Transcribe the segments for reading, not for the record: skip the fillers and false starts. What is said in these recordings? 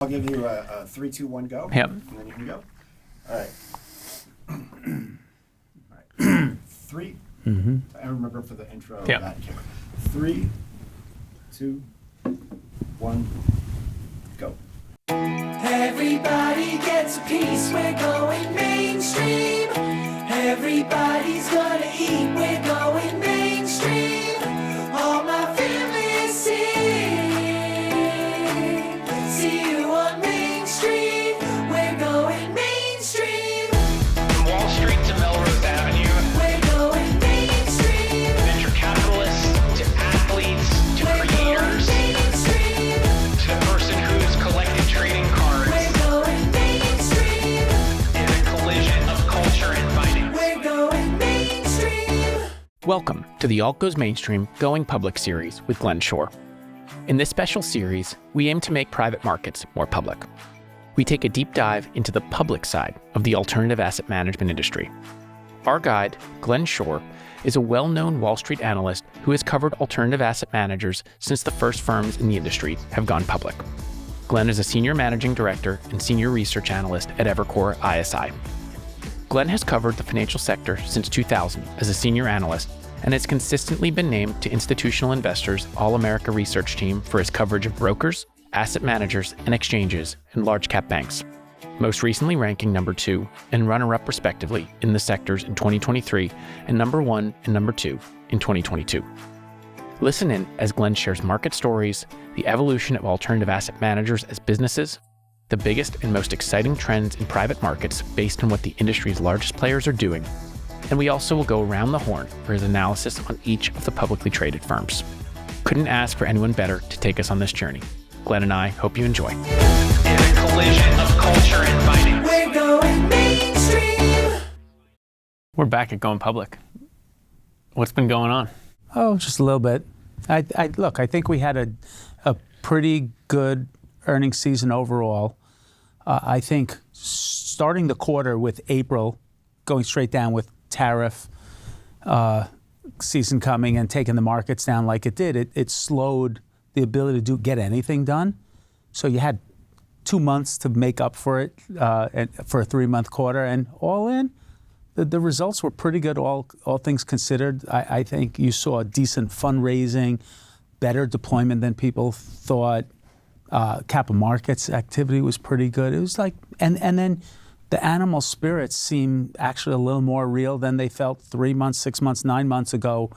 I'll give you a 3, 2, 1, go. Yep. And then you can go. All right. All right. 3. I remember for the intro. Yep. That camera. 3, 2, 1, go. Everybody gets a piece, we're going mainstream. Everybody's gonna eat, we're going mainstream. All my family is sing. See you on Main Street, we're going mainstream. From Wall Street to Melrose Avenue, We're going mainstream. venture capitalists to athletes to We're going creators mainstream. to the person who's collected trading cards We're going mainstream. in a collision of culture and finance. We're going mainstream. Welcome to the Alt Goes Mainstream Going Public series with Glenn Schorr. In this special series, we aim to make private markets more public. We take a deep dive into the public side of the alternative asset management industry. Our guide, Glenn Schorr, is a well-known Wall Street analyst who has covered alternative asset managers since the first firms in the industry have gone public. Glenn is a senior managing director and senior research analyst at Evercore ISI. Glenn has covered the financial sector since 2000 as a senior analyst and has consistently been named to Institutional Investors' All-America Research Team for his coverage of brokers, asset managers, and exchanges in large-cap banks, most recently ranking number 2 and runner-up respectively in the sectors in 2023 and number 1 and number 2 in 2022. Listen in as Glenn shares market stories, the evolution of alternative asset managers as businesses, the biggest and most exciting trends in private markets based on what the industry's largest players are doing, and we also will go around the horn for his analysis on each of the publicly traded firms. Couldn't ask for anyone better to take us on this journey. Glenn and I hope you enjoy. In a collision of culture and finance. We're going mainstream. We're back at Going Public. What's been going on? Oh, just a little bit. I think we had a pretty good earnings season overall. I think starting the quarter with April, going straight down with tariff season coming and taking the markets down like it did, it slowed the ability to get anything done. So you had 2 months to make up for it for a 3-month quarter, and all in, the results were pretty good, all things considered. I think you saw decent fundraising, better deployment than people thought. Capital markets activity was pretty good. It was like, and then the animal spirits seem actually a little more real than they felt 3 months, 6 months, 9 months ago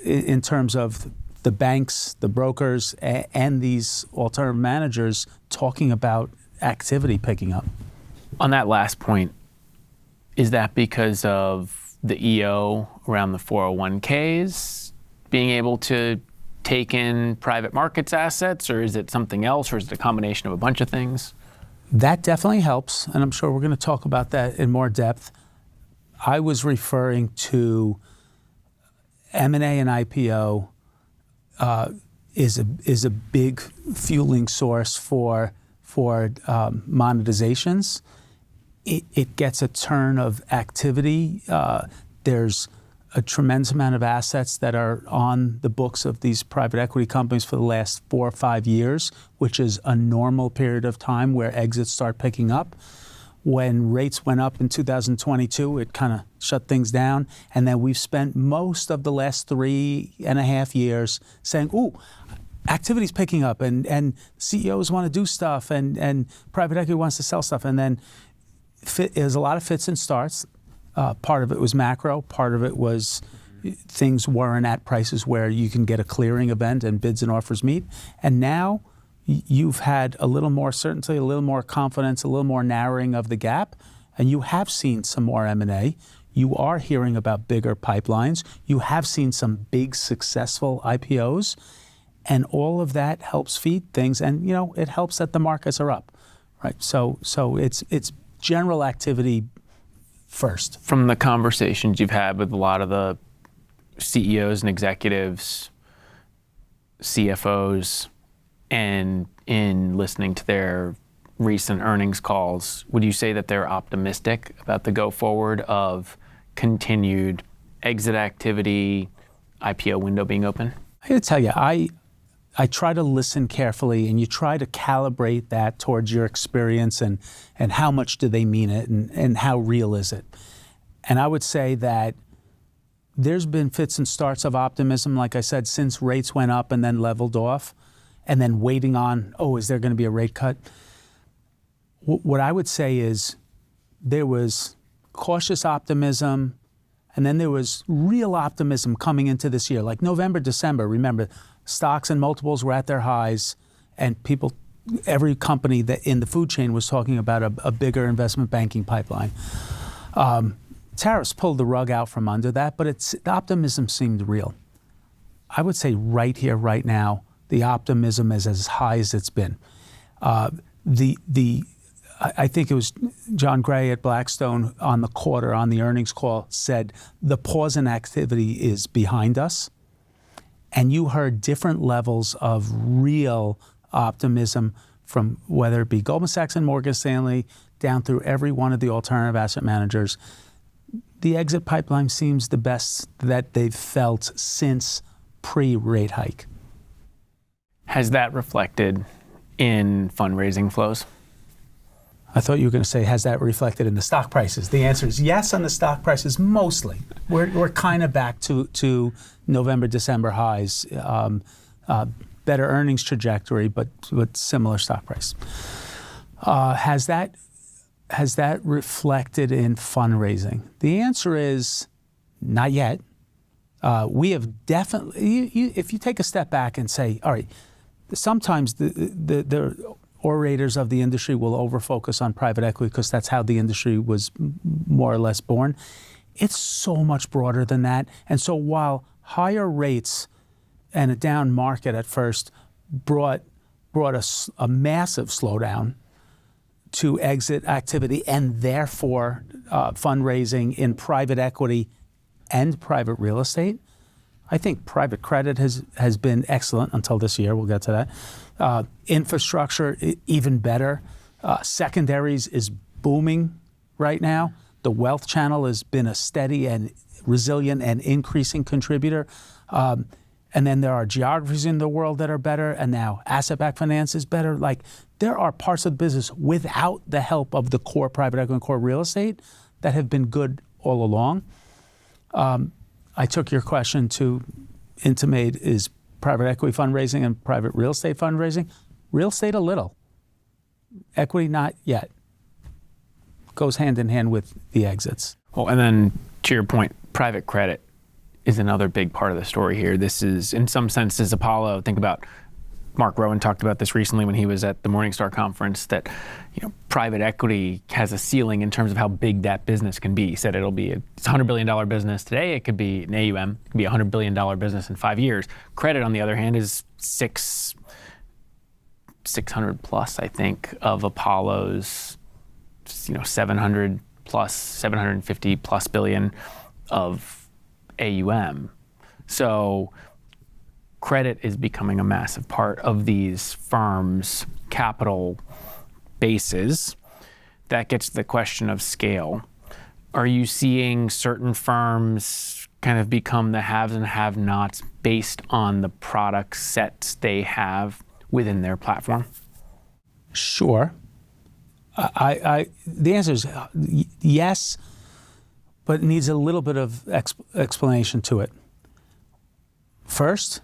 in terms of the banks, the brokers, and these alternative managers talking about activity picking up. On that last point, is that because of the EO around the 401ks being able to take in private markets assets, or is it something else, or is it a combination of a bunch of things? That definitely helps, and I'm sure we're going to talk about that in more depth. I was referring to M&A and IPO is a big fueling source for monetizations. It gets a turn of activity. There's a tremendous amount of assets that are on the books of these private equity companies for the last 4 or 5 years, which is a normal period of time where exits start picking up. When rates went up in 2022, it kind of shut things down. And then we've spent most of the last 3.5 years saying, ooh, activity's picking up and CEOs want to do stuff and private equity wants to sell stuff. And then there's a lot of fits and starts. Part of it was macro, part of it was things weren't at prices where you can get a clearing event and bids and offers meet. And now you've had a little more certainty, a little more confidence, a little more narrowing of the gap, and you have seen some more M&A. You are hearing about bigger pipelines. You have seen some big successful IPOs, and all of that helps feed things, and it helps that the markets are up, right? So it's general activity first. From the conversations you've had with a lot of the CEOs and executives, CFOs, and in listening to their recent earnings calls, would you say that they're optimistic about the go forward of continued exit activity, IPO window being open? I got to tell you, I try to listen carefully, and you try to calibrate that towards your experience and how much do they mean it and how real is it. And I would say that there's been fits and starts of optimism, like I said, since rates went up and then leveled off, and then waiting on, is there going to be a rate cut? What I would say is there was cautious optimism, and then there was real optimism coming into this year. Like November, December, remember, stocks and multiples were at their highs, and every company that in the food chain was talking about a bigger investment banking pipeline. Tariffs pulled the rug out from under that, but the optimism seemed real. I would say right here, right now, the optimism is as high as it's been. I think it was John Gray at Blackstone on the earnings call said the pause in activity is behind us. And you heard different levels of real optimism from whether it be Goldman Sachs and Morgan Stanley down through every one of the alternative asset managers. The exit pipeline seems the best that they've felt since pre-rate hike. Has that reflected in fundraising flows? I thought you were going to say, has that reflected in the stock prices? The answer is yes on the stock prices, mostly. We're kind of back to November, December highs. Better earnings trajectory, but similar stock price. Has that reflected in fundraising? The answer is not yet. We have definitely, if you take a step back and say, all right, sometimes the orators of the industry will over-focus on private equity because that's how the industry was more or less born. It's so much broader than that. And so while higher rates and a down market at first brought a massive slowdown to exit activity and therefore fundraising in private equity and private real estate, I think private credit has been excellent until this year. We'll get to that. Infrastructure, even better. Secondaries is booming right now. The wealth channel has been a steady and resilient and increasing contributor. And then there are geographies in the world that are better, and now asset-backed finance is better. Like, there are parts of the business without the help of the core private equity and core real estate that have been good all along. I took your question to intimate, is private equity fundraising and private real estate fundraising? Real estate a little. Equity not yet. Goes hand in hand with the exits. Well, and then to your point, private credit is another big part of the story here. This is, in some senses, Apollo. Think about Mark Rowan talked about this recently when he was at the Morningstar conference, that private equity has a ceiling in terms of how big that business can be. He said it's a $100 billion business today. It could be an AUM. It could be a $100 billion business in 5 years. Credit, on the other hand, is 600 plus, I think, of Apollo's 700 plus, 750 plus billion of AUM. So credit is becoming a massive part of these firms' capital bases. That gets to the question of scale. Are you seeing certain firms kind of become the haves and have-nots based on the product sets they have within their platform? Sure. The answer is yes, but it needs a little bit of explanation to it. First,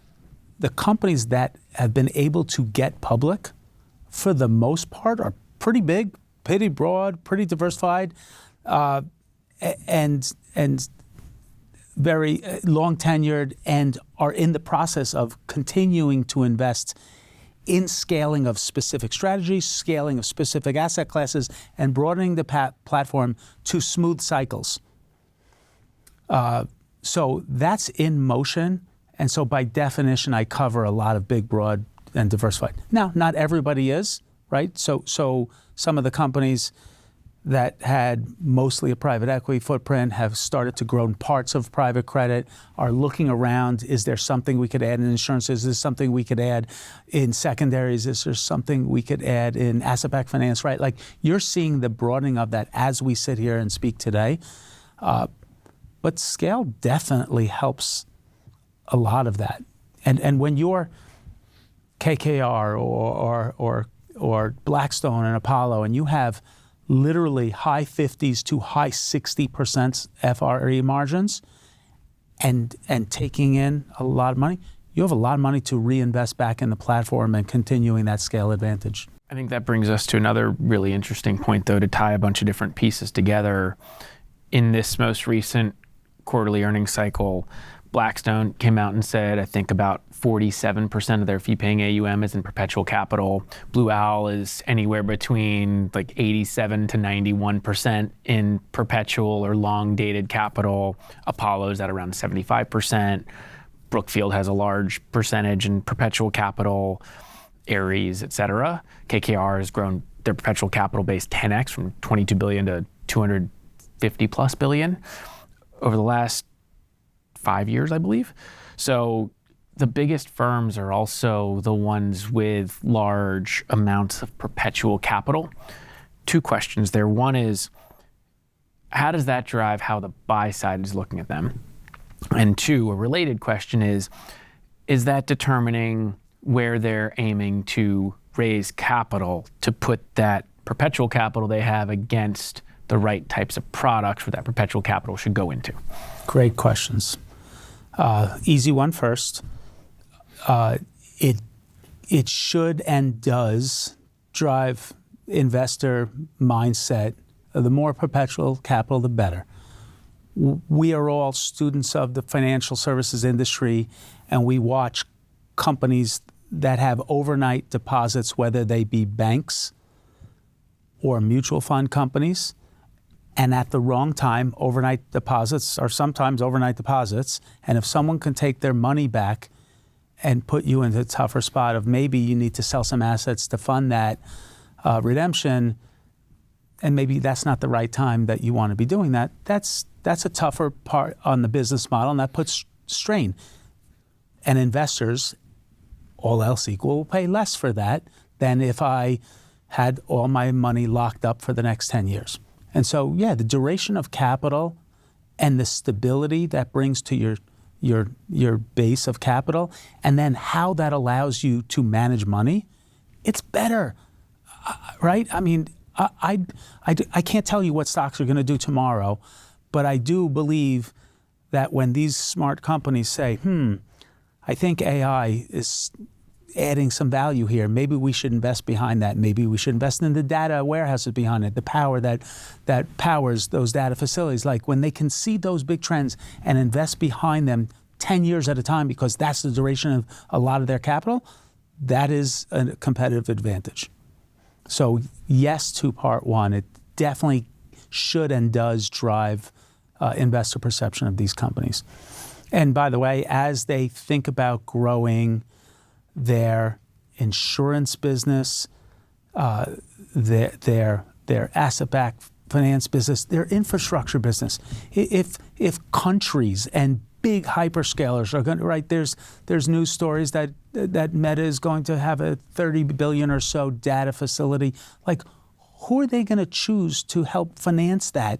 the companies that have been able to get public, for the most part, are pretty big, pretty broad, pretty diversified, and very long tenured, and are in the process of continuing to invest in scaling of specific strategies, scaling of specific asset classes, and broadening the platform to smooth cycles. So that's in motion. And so by definition, I cover a lot of big, broad, and diversified. Now, not everybody is, right? So some of the companies that had mostly a private equity footprint have started to grow in parts of private credit, are looking around. Is there something we could add in insurance? Is there something we could add in secondaries? Is there something we could add in asset-backed finance, right? Like, you're seeing the broadening of that as we sit here and speak today. But scale definitely helps a lot of that. And when you're KKR or Blackstone and Apollo, and you have literally high 50s to high 60% FRE margins, and taking in a lot of money, you have a lot of money to reinvest back in the platform and continuing that scale advantage. I think that brings us to another really interesting point, though, to tie a bunch of different pieces together. In this most recent quarterly earnings cycle, Blackstone came out and said, I think about 47% of their fee-paying AUM is in perpetual capital. Blue Owl is anywhere between like 87 to 91% in perpetual or long-dated capital. Apollo's at around 75%. Brookfield has a large percentage in perpetual capital. Ares, et cetera. KKR has grown their perpetual capital base 10x from 22 billion to 250 plus billion over the last 5 years, I believe. So the biggest firms are also the ones with large amounts of perpetual capital. Two questions there. One is, how does that drive how the buy side is looking at them? And two, a related question is that determining where they're aiming to raise capital to put that perpetual capital they have against the right types of products where that perpetual capital should go into? Great questions. Easy one first. It should and does drive investor mindset. The more perpetual capital, the better. We are all students of the financial services industry, and we watch companies that have overnight deposits, whether they be banks or mutual fund companies, and at the wrong time, overnight deposits are sometimes overnight deposits, and if someone can take their money back and put you into a tougher spot of maybe you need to sell some assets to fund that redemption, and maybe that's not the right time that you want to be doing that, that's a tougher part on the business model, and that puts strain. And investors, all else equal, will pay less for that than if I had all my money locked up for the next 10 years. And so, yeah, the duration of capital and the stability that brings to your base of capital, and then how that allows you to manage money, it's better, right? I mean, I can't tell you what stocks are going to do tomorrow, but I do believe that when these smart companies say, I think AI is adding some value here. Maybe we should invest behind that. Maybe we should invest in the data warehouses behind it, the power that powers those data facilities. Like when they can see those big trends and invest behind them 10 years at a time, because that's the duration of a lot of their capital, that is a competitive advantage. So yes to part one, it definitely should and does drive investor perception of these companies. And by the way, as they think about growing their insurance business, their asset-backed finance business, their infrastructure business, if countries and big hyperscalers are going to, right, there's news stories that Meta is going to have a 30 billion or so data facility. Like, who are they going to choose to help finance that?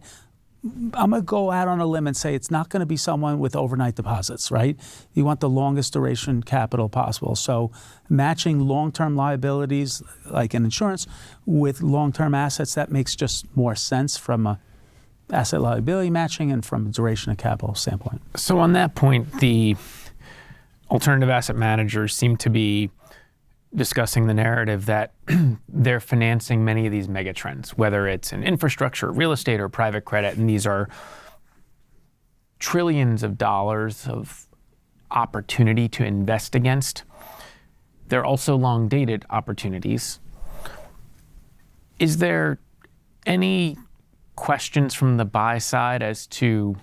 I'm going to go out on a limb and say it's not going to be someone with overnight deposits, right? You want the longest duration capital possible. So matching long-term liabilities, like in insurance, with long-term assets, that makes just more sense from a asset liability matching and from a duration of capital standpoint. So on that point, the alternative asset managers seem to be discussing the narrative that they're financing many of these mega trends, whether it's in infrastructure, real estate, or private credit, and these are trillions of dollars of opportunity to invest against. They're also long-dated opportunities. Is there any questions from the buy side as to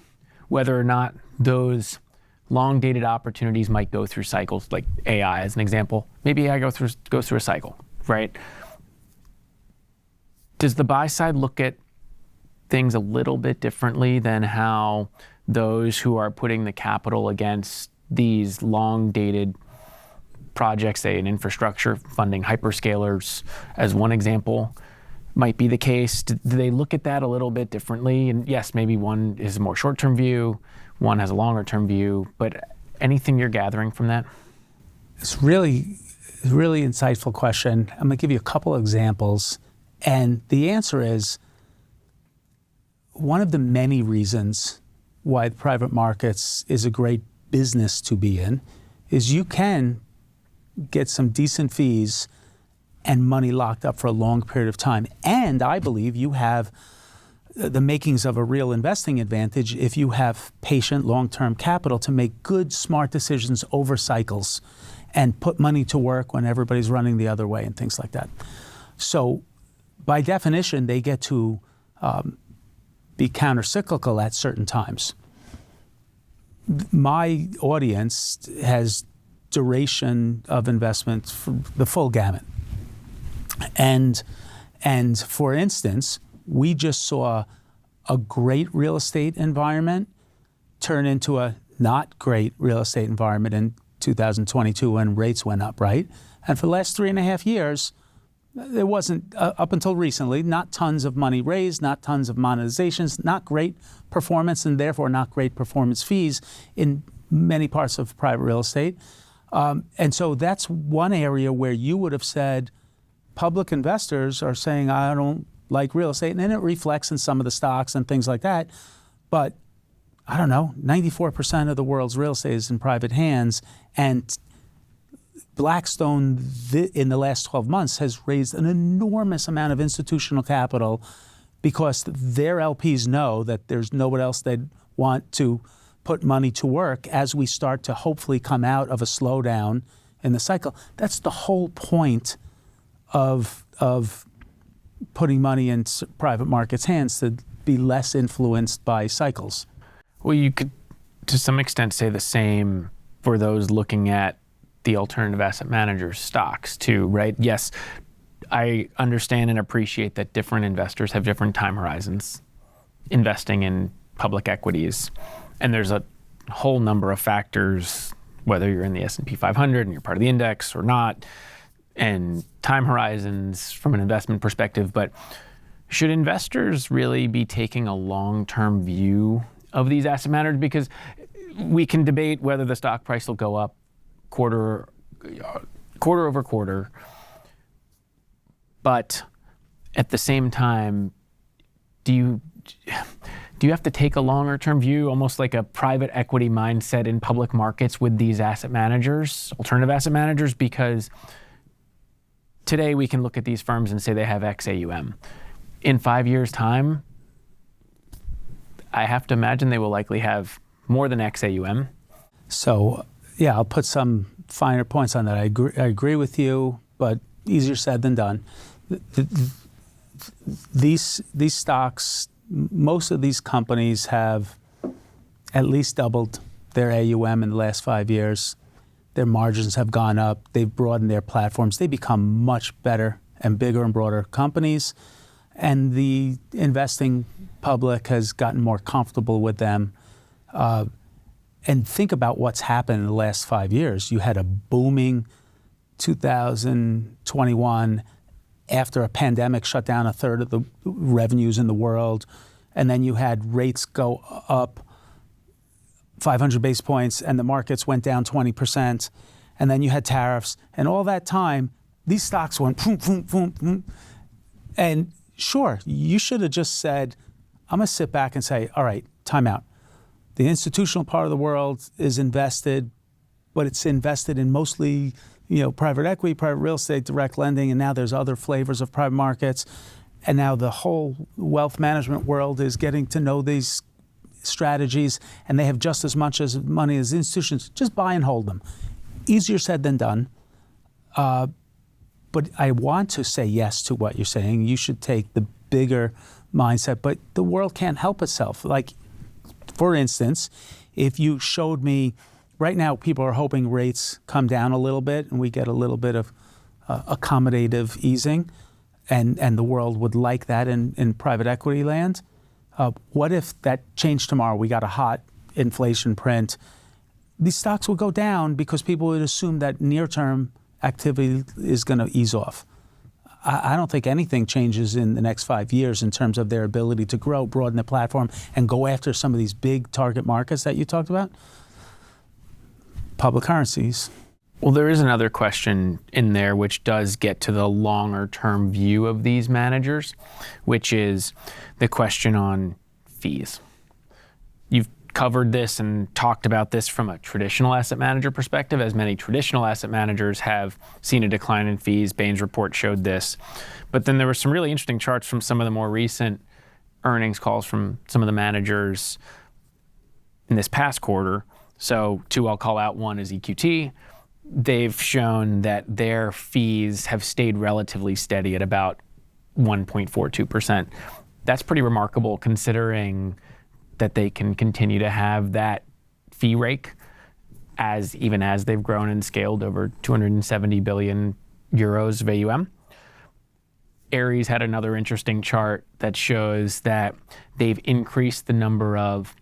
whether or not those long-dated opportunities might go through cycles, like AI as an example? Maybe AI goes through a cycle, right? Does the buy side look at things a little bit differently than how those who are putting the capital against these long-dated projects, say in infrastructure, funding hyperscalers as one example, might be the case? Do they look at that a little bit differently? And yes, maybe one is a more short-term view, one has a longer-term view, but anything you're gathering from that? It's really Really insightful question. I'm going to give you a couple of examples. And the answer is, one of the many reasons why the private markets is a great business to be in is you can get some decent fees and money locked up for a long period of time. And I believe you have the makings of a real investing advantage if you have patient, long-term capital to make good, smart decisions over cycles and put money to work when everybody's running the other way and things like that. So by definition, they get to be counter-cyclical at certain times. My audience has duration of investment for the full gamut. And for instance, we just saw a great real estate environment turn into a not great real estate environment in 2022 when rates went up, right? And for the last 3.5 years, there wasn't, up until recently, not tons of money raised, not tons of monetizations, not great performance, and therefore not great performance fees in many parts of private real estate. And so that's one area where you would have said, public investors are saying, I don't like real estate, and then it reflects in some of the stocks and things like that. But I don't know, 94% of the world's real estate is in private hands, and Blackstone in the last 12 months has raised an enormous amount of institutional capital because their LPs know that there's nobody else they'd want to put money to work as we start to hopefully come out of a slowdown in the cycle. That's the whole point of putting money in private markets' hands, to be less influenced by cycles. Well, you could, to some extent, say the same for those looking at the alternative asset managers' stocks too, right? Yes, I understand and appreciate that different investors have different time horizons investing in public equities. And there's a whole number of factors, whether you're in the S&P 500 and you're part of the index or not, and time horizons from an investment perspective. But should investors really be taking a long-term view of these asset managers? Because we can debate whether the stock price will go up quarter over quarter, but at the same time, do you have to take a longer term view, almost like a private equity mindset in public markets with these asset managers, alternative asset managers? Because today we can look at these firms and say they have X AUM. In 5 years' time, I have to imagine they will likely have more than X AUM. So, yeah, I'll put some finer points on that. I agree with you, but easier said than done. These stocks, most of these companies have at least doubled their AUM in the last 5 years. Their margins have gone up. They've broadened their platforms. They become much better and bigger and broader companies. And the investing public has gotten more comfortable with them. And think about what's happened in the last 5 years. You had a booming 2021 after a pandemic shut down a third of the revenues in the world. And then you had rates go up 500 basis points and the markets went down 20%. And then you had tariffs. And all that time, these stocks went boom, boom, boom, boom. And sure, you should have just said, I'm going to sit back and say, all right, time out. The institutional part of the world is invested, but it's invested in mostly, private equity, private real estate, direct lending, and now there's other flavors of private markets. And now the whole wealth management world is getting to know these strategies, and they have just as much as money as institutions. Just buy and hold them. Easier said than done. But I want to say yes to what you're saying. You should take the bigger mindset, but the world can't help itself. Like, for instance, if you showed me, right now people are hoping rates come down a little bit and we get a little bit of accommodative easing, and the world would like that in private equity land. What if that changed tomorrow? We got a hot inflation print. These stocks will go down because people would assume that near-term activity is going to ease off. I don't think anything changes in the next 5 years in terms of their ability to grow, broaden the platform, and go after some of these big target markets that you talked about. Public currencies. Well, there is another question in there which does get to the longer term view of these managers, which is the question on fees. You've covered this and talked about this from a traditional asset manager perspective, as many traditional asset managers have seen a decline in fees. Bain's report showed this. But then there were some really interesting charts from some of the more recent earnings calls from some of the managers in this past quarter. So two I'll call out. One is EQT. They've shown that their fees have stayed relatively steady at about 1.42%. That's pretty remarkable considering that they can continue to have that fee rake even as they've grown and scaled over 270 billion euros of AUM. Ares had another interesting chart that shows that they've increased the number of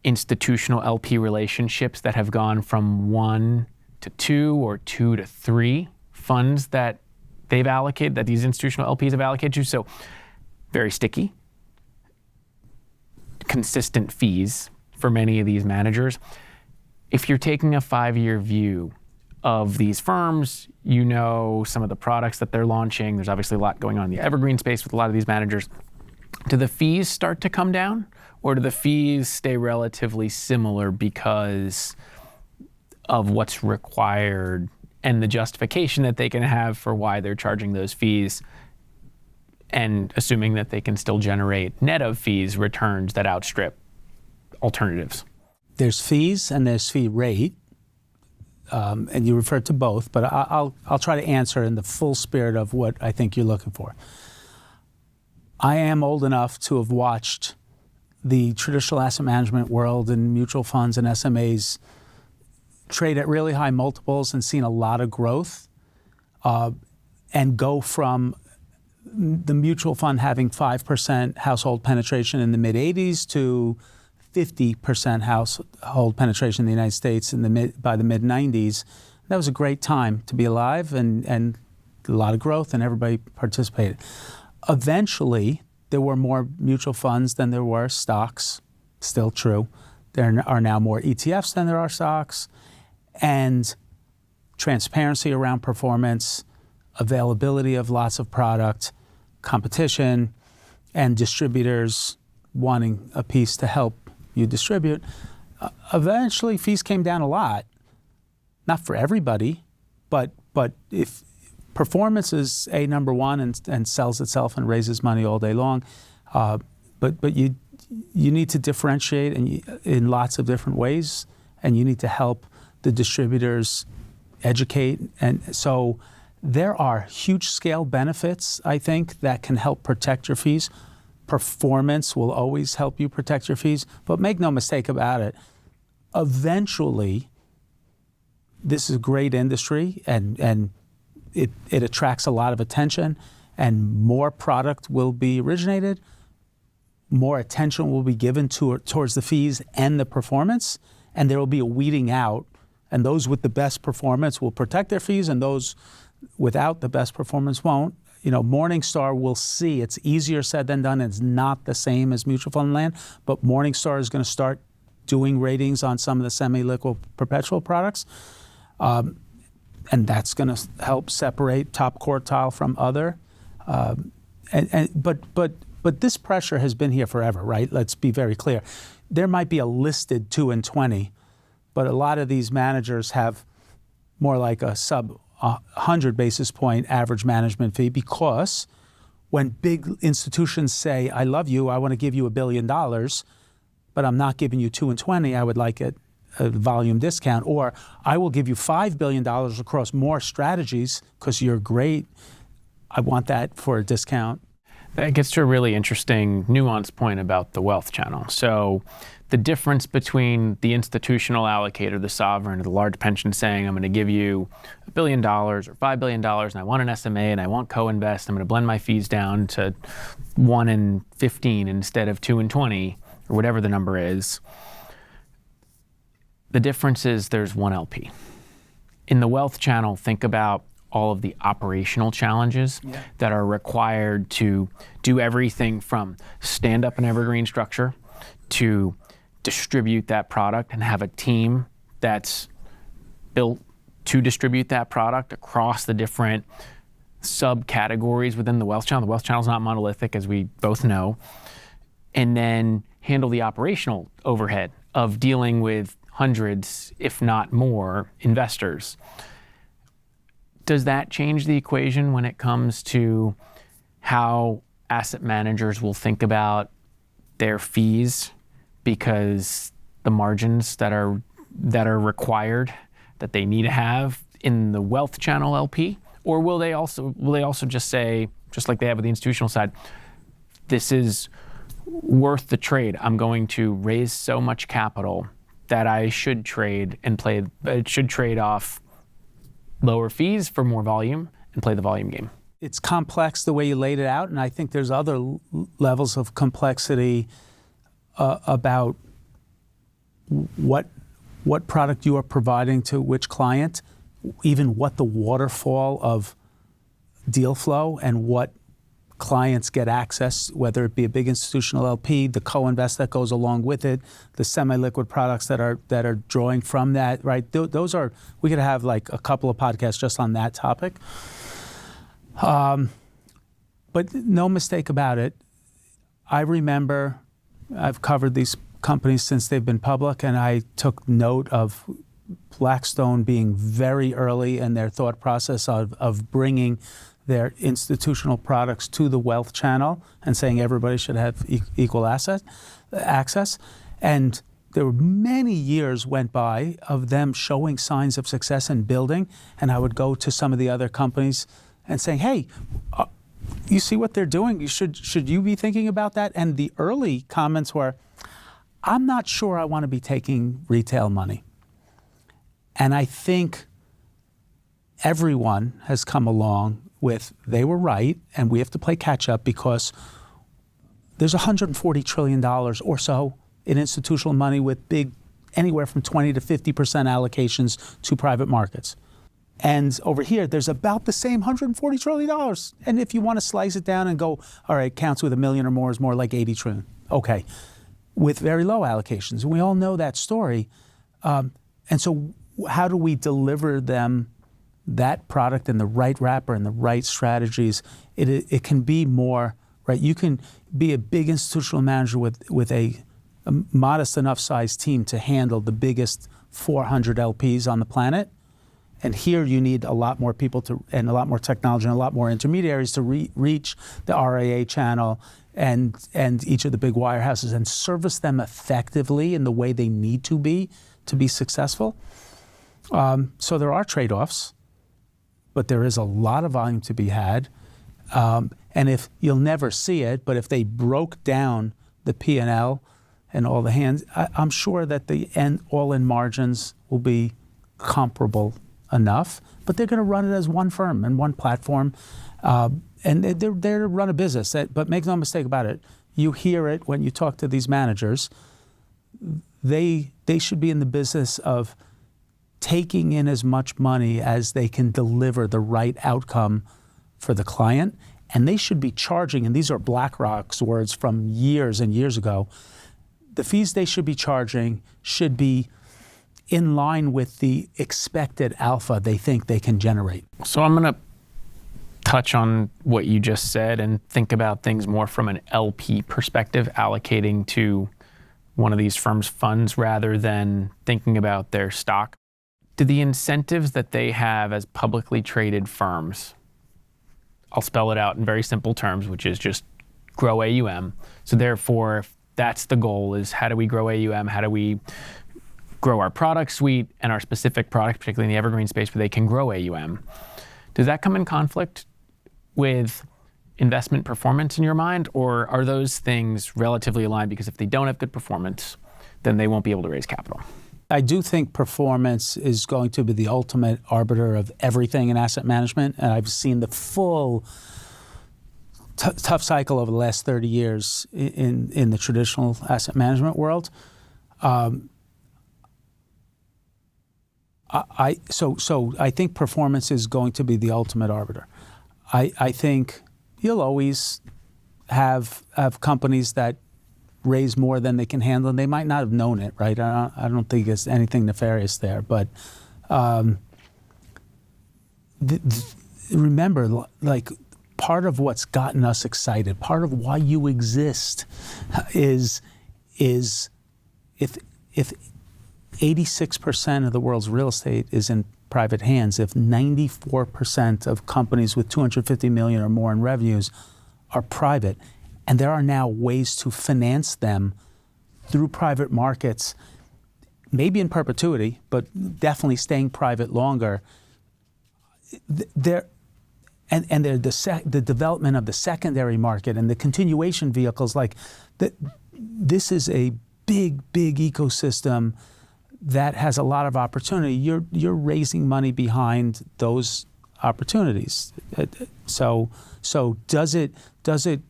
institutional LP relationships that have gone from 1 to 2 or 2 to 3 funds that they've allocated, that these institutional LPs have allocated to. So very sticky, consistent fees for many of these managers. If you're taking a 5-year view of these firms, you know some of the products that they're launching. There's obviously a lot going on in the evergreen space with a lot of these managers. Do the fees start to come down? Or do the fees stay relatively similar because of what's required and the justification that they can have for why they're charging those fees, and assuming that they can still generate net of fees returns that outstrip alternatives? There's fees and there's fee rate, and you referred to both, but I'll try to answer in the full spirit of what I think you're looking for. I am old enough to have watched the traditional asset management world and mutual funds and SMAs trade at really high multiples and seen a lot of growth, and go from the mutual fund having 5% household penetration in the mid-'80s to 50% household penetration in the United States by the mid-'90s. That was a great time to be alive, and a lot of growth, and everybody participated. Eventually, there were more mutual funds than there were stocks, still true. There are now more ETFs than there are stocks, and transparency around performance, availability of lots of product, competition, and distributors wanting a piece to help you distribute. Eventually, fees came down a lot. Not for everybody, but if performance is number one and sells itself and raises money all day long, but you need to differentiate in lots of different ways, and you need to help the distributors educate. And so there are huge scale benefits, I think, that can help protect your fees. Performance will always help you protect your fees, but make no mistake about it, eventually this is a great industry, and it attracts a lot of attention, and more product will be originated, more attention will be given towards the fees and the performance, and there will be a weeding out, and those with the best performance will protect their fees, and those without the best performance won't. You know, Morningstar will see, it's easier said than done. It's not the same as mutual fund land, but Morningstar is going to start doing ratings on some of the semi-liquid perpetual products. And that's going to help separate top quartile from other. But this pressure has been here forever, right? Let's be very clear. There might be a listed 2 and 20, but a lot of these managers have more like a sub 100 basis point average management fee, because when big institutions say, I love you, I want to give you $1 billion, but I'm not giving you 2 and 20, I would like a volume discount, or I will give you $5 billion across more strategies because you're great, I want that for a discount. That gets to a really interesting nuance point about the wealth channel. So the difference between the institutional allocator, the sovereign, or the large pension saying, I'm going to give you $1 billion or $5 billion, and I want an SMA, and I want co-invest, I'm going to blend my fees down to 1 and 15 instead of 2 and 20, or whatever the number is. The difference is there's one LP. In the wealth channel, think about all of the operational challenges that are required to do everything from stand up an evergreen structure to distribute that product and have a team that's built to distribute that product across the different subcategories within the wealth channel. The wealth channel is not monolithic, as we both know. And then handle the operational overhead of dealing with hundreds, if not more, investors. Does that change the equation when it comes to how asset managers will think about their fees, because the margins that are required, that they need to have in the wealth channel LP? Or will they also just say, just like they have with the institutional side, this is worth the trade. I'm going to raise so much capital that I should trade off lower fees for more volume and play the volume game. It's complex the way you laid it out, and I think there's other levels of complexity about what product you are providing to which client, even what the waterfall of deal flow and what clients get access, whether it be a big institutional LP, the co-invest that goes along with it, the semi-liquid products that are drawing from that, right? Those are, we could have like a couple of podcasts just on that topic. But no mistake about it, I remember I've covered these companies since they've been public, and I took note of Blackstone being very early in their thought process of bringing their institutional products to the wealth channel and saying everybody should have equal access. And there were many years went by of them showing signs of success and building, and I would go to some of the other companies and saying, hey, you see what they're doing? Should you be thinking about that? And the early comments were, I'm not sure I want to be taking retail money. And I think everyone has come along with, they were right, and we have to play catch up because there's $140 trillion or so in institutional money with big, anywhere from 20 to 50% allocations to private markets. And over here, there's about the same $140 trillion. And if you want to slice it down and go, all right, counts with $1 million or more is more like 80 trillion. Okay, with very low allocations. We all know that story. And so how do we deliver them that product in the right wrapper and the right strategies? It can be more, right? You can be a big institutional manager with a modest enough sized team to handle the biggest 400 LPs on the planet. And here you need a lot more people and a lot more technology and a lot more intermediaries to reach the RIA channel and each of the big wirehouses and service them effectively in the way they need to be successful. So there are trade-offs, but there is a lot of volume to be had. And if you'll never see it, but if they broke down the P&L and all the hands, I'm sure that the all-in margins will be comparable enough, but they're going to run it as one firm and one platform, and they're there to run a business. But make no mistake about it, you hear it when you talk to these managers. They should be in the business of taking in as much money as they can deliver the right outcome for the client, and they should be charging, and these are BlackRock's words from years and years ago, the fees they should be charging should be in line with the expected alpha they think they can generate. So I'm going to touch on what you just said and think about things more from an LP perspective, allocating to one of these firms' funds rather than thinking about their stock. Do the incentives that they have as publicly traded firms, I'll spell it out in very simple terms, which is just grow AUM. So therefore, if that's the goal, is how do we grow AUM? How do we grow our product suite and our specific product, particularly in the evergreen space where they can grow AUM? Does that come in conflict with investment performance in your mind, or are those things relatively aligned? Because if they don't have good performance, then they won't be able to raise capital. I do think performance is going to be the ultimate arbiter of everything in asset management, and I've seen the full tough cycle over the last 30 years in the traditional asset management world. So I think performance is going to be the ultimate arbiter. I think you'll always have companies that raise more than they can handle, and they might not have known it, right? I don't think there's anything nefarious there, but Remember, like, part of what's gotten us excited, part of why you exist, is if 86% of the world's real estate is in private hands, if 94% of companies with 250 million or more in revenues are private, and there are now ways to finance them through private markets, maybe in perpetuity, but definitely staying private longer, the development of the secondary market and the continuation vehicles, like this is a big ecosystem that has a lot of opportunity. You're raising money behind those opportunities. So does it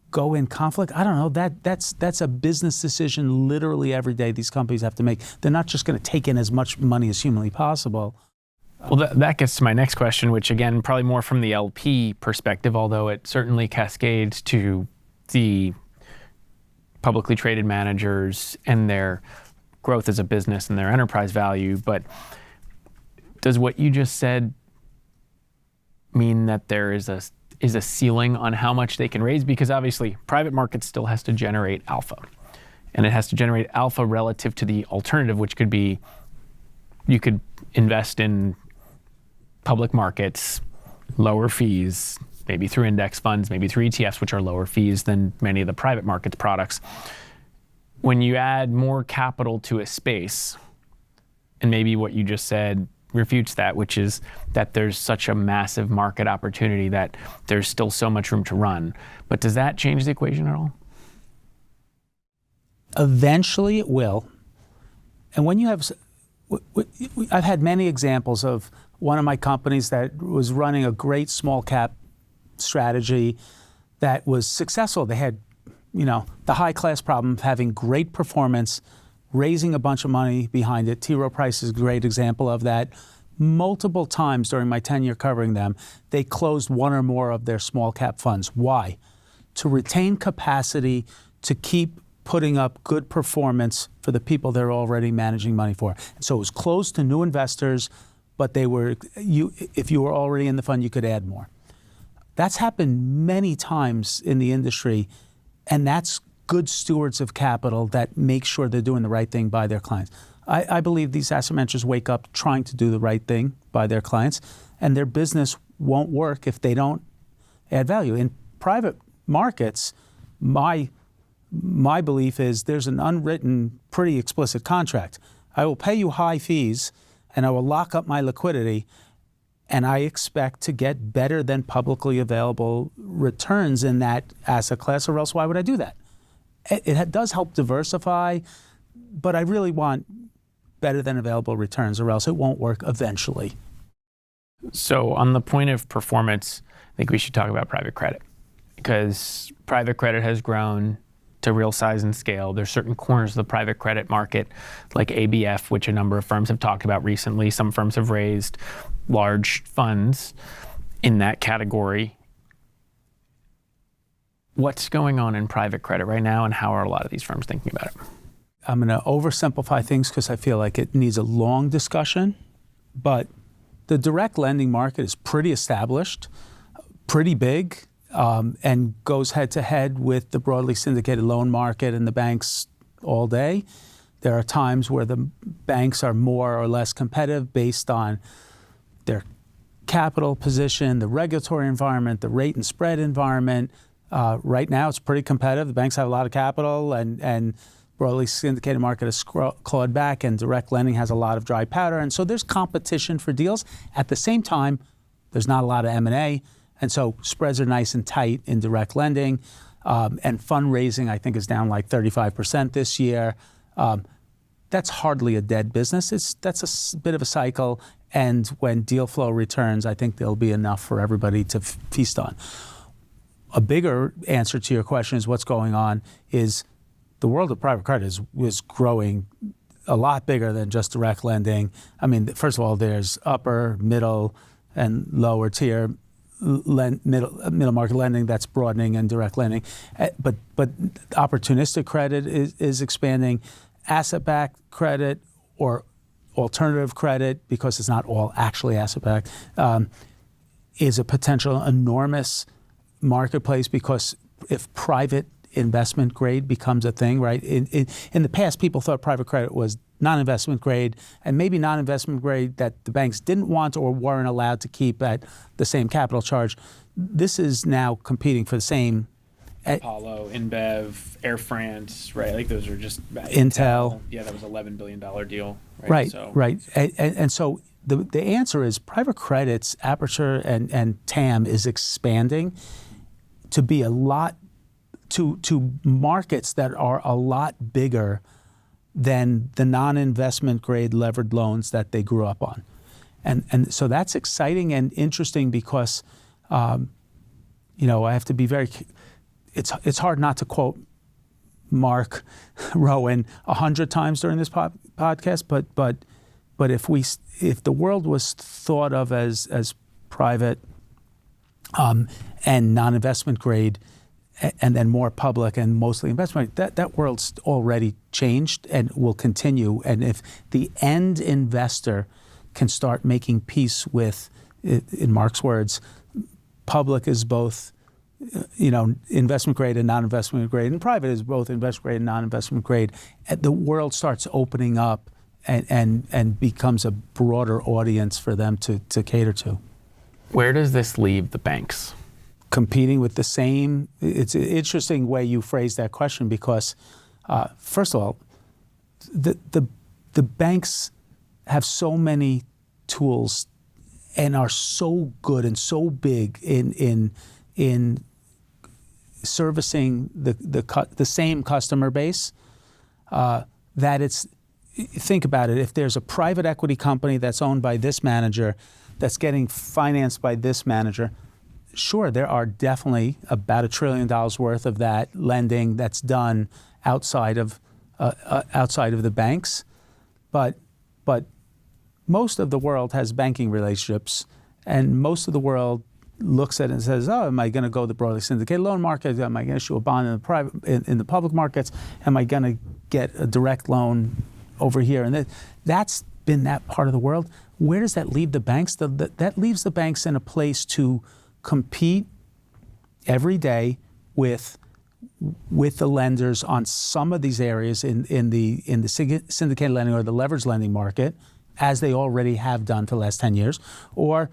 go in conflict? I don't know. That's a business decision literally every day these companies have to make. They're not just going to take in as much money as humanly possible. Well, that gets to my next question, which again, probably more from the LP perspective, although it certainly cascades to the publicly traded managers and their growth as a business and their enterprise value. But does what you just said mean that there is a ceiling on how much they can raise? Because obviously private market still has to generate alpha, and it has to generate alpha relative to the alternative, which could be you could invest in public markets, lower fees, maybe through index funds, maybe through ETFs, which are lower fees than many of the private markets products. When you add more capital to a space, and maybe what you just said refutes that, which is that there's such a massive market opportunity that there's still so much room to run. But does that change the equation at all? Eventually it will. And when you have, I've had many examples of one of my companies that was running a great small cap strategy that was successful. They had, the high class problem of having great performance, raising a bunch of money behind it. T. Rowe Price is a great example of that. Multiple times during my tenure covering them, they closed one or more of their small cap funds. Why? To retain capacity to keep putting up good performance for the people they're already managing money for. And so it was closed to new investors, but if you were already in the fund, you could add more. That's happened many times in the industry, and that's good stewards of capital that make sure they're doing the right thing by their clients. I believe these asset managers wake up trying to do the right thing by their clients, and their business won't work if they don't add value. In private markets, my belief is there's an unwritten, pretty explicit contract. I will pay you high fees, and I will lock up my liquidity, and I expect to get better than publicly available returns in that asset class, or else why would I do that? It does help diversify, but I really want better than available returns, or else it won't work eventually. So on the point of performance, I think we should talk about private credit, because private credit has grown to real size and scale. There's certain corners of the private credit market, like ABF, which a number of firms have talked about recently. Some firms have raised large funds in that category. What's going on in private credit right now, and how are a lot of these firms thinking about it? I'm going to oversimplify things because I feel like it needs a long discussion, but the direct lending market is pretty established, pretty big, and goes head to head with the broadly syndicated loan market and the banks all day. There are times where the banks are more or less competitive based on their capital position, the regulatory environment, the rate and spread environment. Right now it's pretty competitive. The banks have a lot of capital, and broadly syndicated market has clawed back, and direct lending has a lot of dry powder. And so there's competition for deals. At the same time, there's not a lot of M&A. And so spreads are nice and tight in direct lending. And fundraising, I think, is down like 35% this year. That's hardly a dead business. That's a bit of a cycle. And when deal flow returns, I think there'll be enough for everybody to feast on. A bigger answer to your question is what's going on is the world of private credit is growing a lot bigger than just direct lending. I mean, first of all, there's upper, middle, and lower tier middle market lending that's broadening, and direct lending. But opportunistic credit is expanding. Asset-backed credit or alternative credit, because it's not all actually asset-backed, is a potential enormous marketplace, because if private investment grade becomes a thing, right? In the past, people thought private credit was non-investment grade, and maybe non-investment grade that the banks didn't want or weren't allowed to keep at the same capital charge. This is now competing for the same. Apollo, InBev, Air France, right? Like those are just Intel. Yeah, that was $11 billion deal. Right, So, right. And so the answer is private credit's aperture and TAM is expanding to be a lot, to markets that are a lot bigger than the non-investment grade levered loans that they grew up on. And so that's exciting and interesting because, I have to be very, it's hard not to quote Mark Rowan 100 times during this podcast, but if the world was thought of as private and non-investment grade, and then more public and mostly investment, that world's already changed and will continue. And if the end investor can start making peace with, in Mark's words, public is both, investment grade and non-investment grade, and private is both investment grade and non-investment grade, the world starts opening up and becomes a broader audience for them to cater to. where does this leave the banks? Competing with the same. It's an interesting way you phrase that question because, first of all, the banks have so many tools and are so good and so big in servicing the same customer base that it's. Think about it. If there's a private equity company that's owned by this manager, that's getting financed by this manager. Sure, there are definitely about $1 trillion worth of that lending that's done outside of the banks, but most of the world has banking relationships, and most of the world looks at it and says, "Oh, am I going to go the broadly syndicated loan market? Am I going to issue a bond in the public markets? Am I going to get a direct loan over here?" And that's been that part of the world. Where does that leave the banks? That leaves the banks in a place to compete every day with the lenders on some of these areas in the syndicated lending or the leveraged lending market, as they already have done for the last 10 years, or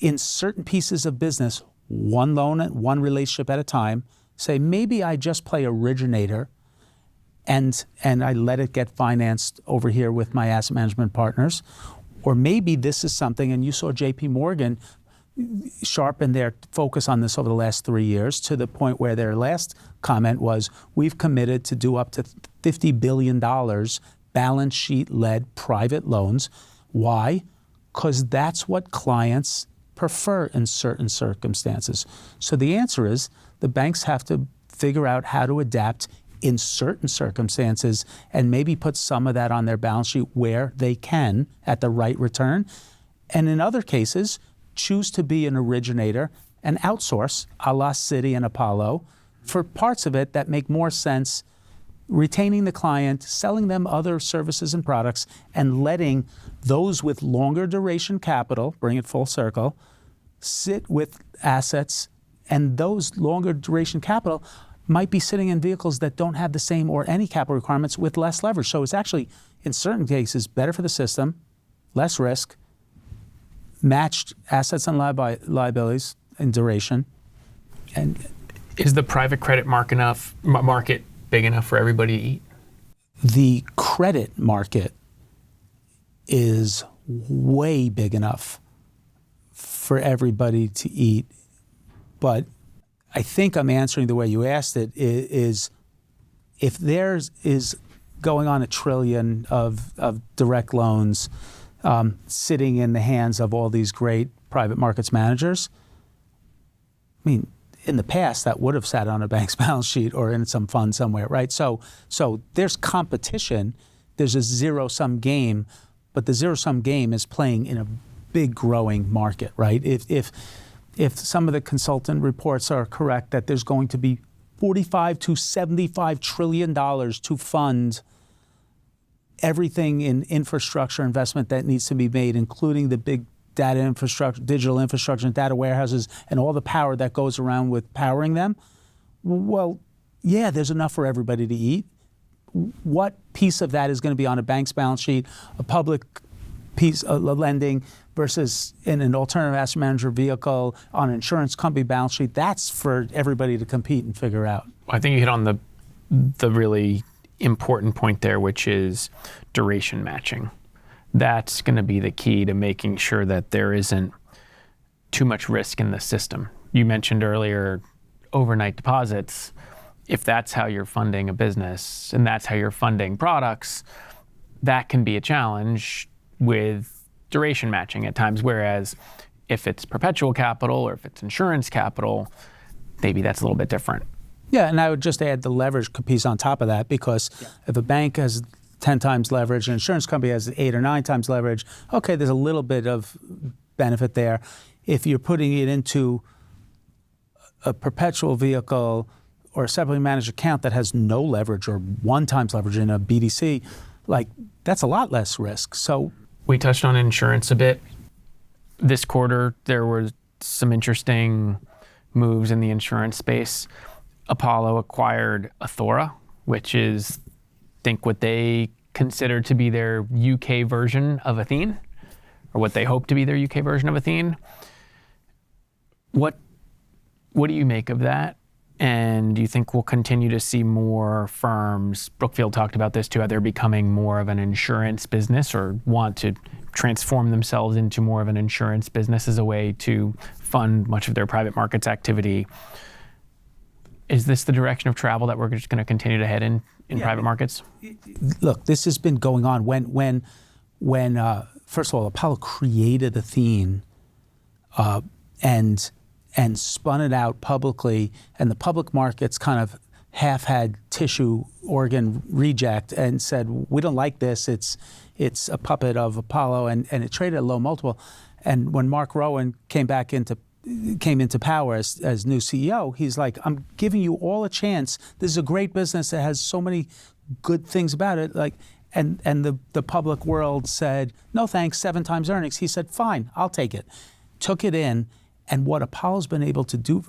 in certain pieces of business, one loan, one relationship at a time, say, maybe I just play originator and I let it get financed over here with my asset management partners. Or maybe this is something, and you saw JP Morgan sharpen their focus on this over the last 3 years to the point where their last comment was, we've committed to do up to $50 billion balance sheet-led private loans. Why? Because that's what clients prefer in certain circumstances. So the answer is the banks have to figure out how to adapt in certain circumstances and maybe put some of that on their balance sheet where they can at the right return. And in other cases, choose to be an originator and outsource, a la Citi and Apollo, for parts of it that make more sense, retaining the client, selling them other services and products, and letting those with longer duration capital, bring it full circle, sit with assets, and those longer duration capital might be sitting in vehicles that don't have the same or any capital requirements with less leverage. So it's actually, in certain cases, better for the system, less risk, matched assets and liabilities in duration. And Is the private credit market big enough for everybody to eat? the credit market is way big enough for everybody to eat. But I think I'm answering the way you asked it, is if there's is going on $1 trillion of direct loans sitting in the hands of all these great private markets managers, I mean, in the past, that would have sat on a bank's balance sheet or in some fund somewhere, right? So there's competition. There's a zero-sum game, but the zero-sum game is playing in a big growing market, right? If some of the consultant reports are correct that there's going to be $45 to $75 trillion to fund everything in infrastructure investment that needs to be made, including the big data infrastructure, digital infrastructure, and data warehouses, and all the power that goes around with powering them, well, yeah, there's enough for everybody to eat. What piece of that is going to be on a bank's balance sheet, a public piece of lending versus in an alternative asset manager vehicle on an insurance company balance sheet? That's for everybody to compete and figure out. I think you hit on the really important point there, which is duration matching. That's going to be the key to making sure that there isn't too much risk in the system. You mentioned earlier overnight deposits. If that's how you're funding a business and that's how you're funding products, that can be a challenge with duration matching at times. Whereas if it's perpetual capital or if it's insurance capital, maybe that's a little bit different. Yeah, and I would just add the leverage piece on top of that, because if a bank has 10 times leverage, an insurance company has 8 or 9 times leverage, okay, there's a little bit of benefit there. If you're putting it into a perpetual vehicle or a separately managed account that has no leverage or 1 times leverage in a BDC, like that's a lot less risk. So we touched on insurance a bit. This quarter, there were some interesting moves in the insurance space. Apollo acquired Athora, which is, think what they consider to be their UK version of Athene, or what they hope to be their UK version of Athene. What do you make of that? And do you think we'll continue to see more firms, Brookfield talked about this too, how they're becoming more of an insurance business or want to transform themselves into more of an insurance business as a way to fund much of their private markets activity? Is this the direction of travel that we're just going to continue to head in private markets? Look, this has been going on. When first of all, Apollo created Athene and spun it out publicly, and the public markets kind of half had tissue organ reject and said, we don't like this, it's a puppet of Apollo, and it traded at a low multiple. And when Mark Rowan came into power as new CEO, he's like, I'm giving you all a chance. This is a great business that has so many good things about it. Like, and the public world said, no thanks, 7 times earnings. He said, fine, I'll take it. Took it in. And what Apollo's been able to do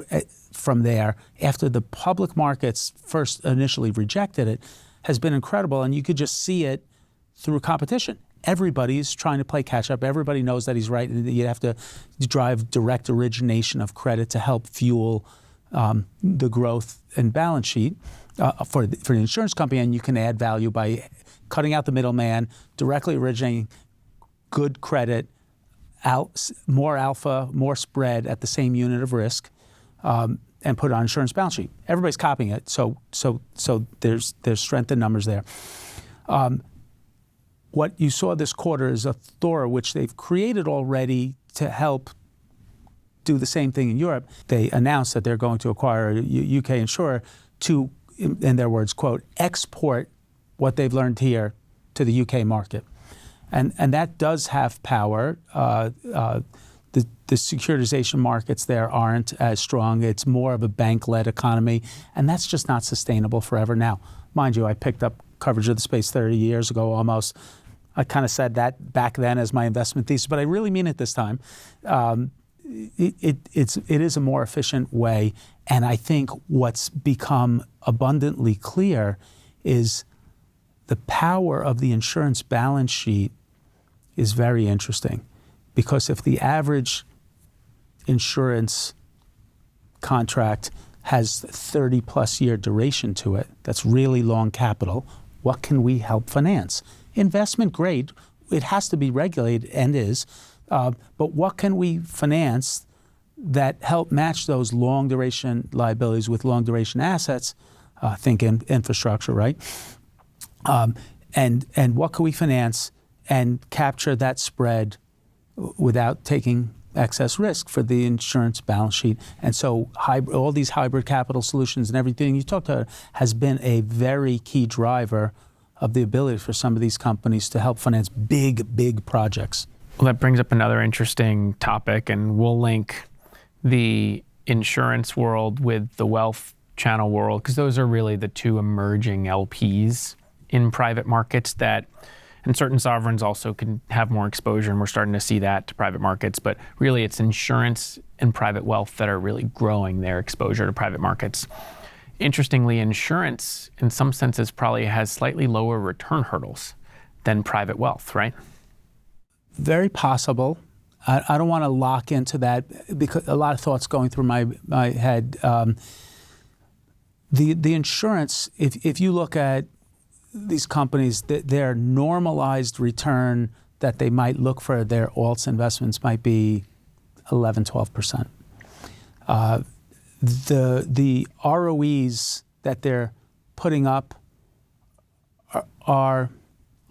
from there, after the public markets first initially rejected it, has been incredible. And you could just see it through competition. Everybody's trying to play catch up. Everybody knows that he's right. And you have to drive direct origination of credit to help fuel the growth and balance sheet for the insurance company. And you can add value by cutting out the middleman, directly originating good credit, more alpha, more spread at the same unit of risk, and put it on insurance balance sheet. Everybody's copying it, so there's strength in numbers there. What you saw this quarter is Athora, which they've created already to help do the same thing in Europe. They announced that they're going to acquire a UK insurer to, in their words, quote, export what they've learned here to the UK market. And that does have power. The securitization markets there aren't as strong. It's more of a bank-led economy, and that's just not sustainable forever. Now, mind you, I picked up coverage of the space 30 years ago almost. I kind of said that back then as my investment thesis, but I really mean it this time. It is a more efficient way, and I think what's become abundantly clear is the power of the insurance balance sheet is very interesting, because if the average insurance contract has 30-plus year duration to it, that's really long capital, what can we help finance? Investment grade, it has to be regulated and is, but what can we finance that help match those long duration liabilities with long duration assets? Think infrastructure, right? And what can we finance and capture that spread without taking excess risk for the insurance balance sheet? And so all these hybrid capital solutions and everything you talked about has been a very key driver of the ability for some of these companies to help finance big projects. Well, that brings up another interesting topic, and we'll link the insurance world with the wealth channel world, because those are really the two emerging LPs in private markets that, and certain sovereigns also can have more exposure, and we're starting to see that to private markets, but really it's insurance and private wealth that are really growing their exposure to private markets. Interestingly, insurance in some senses probably has slightly lower return hurdles than private wealth, right? Very possible. I don't want to lock into that because a lot of thoughts going through my head. The insurance, if you look at these companies, their normalized return that they might look for their alts investments might be 11, 12%. The ROEs that they're putting up are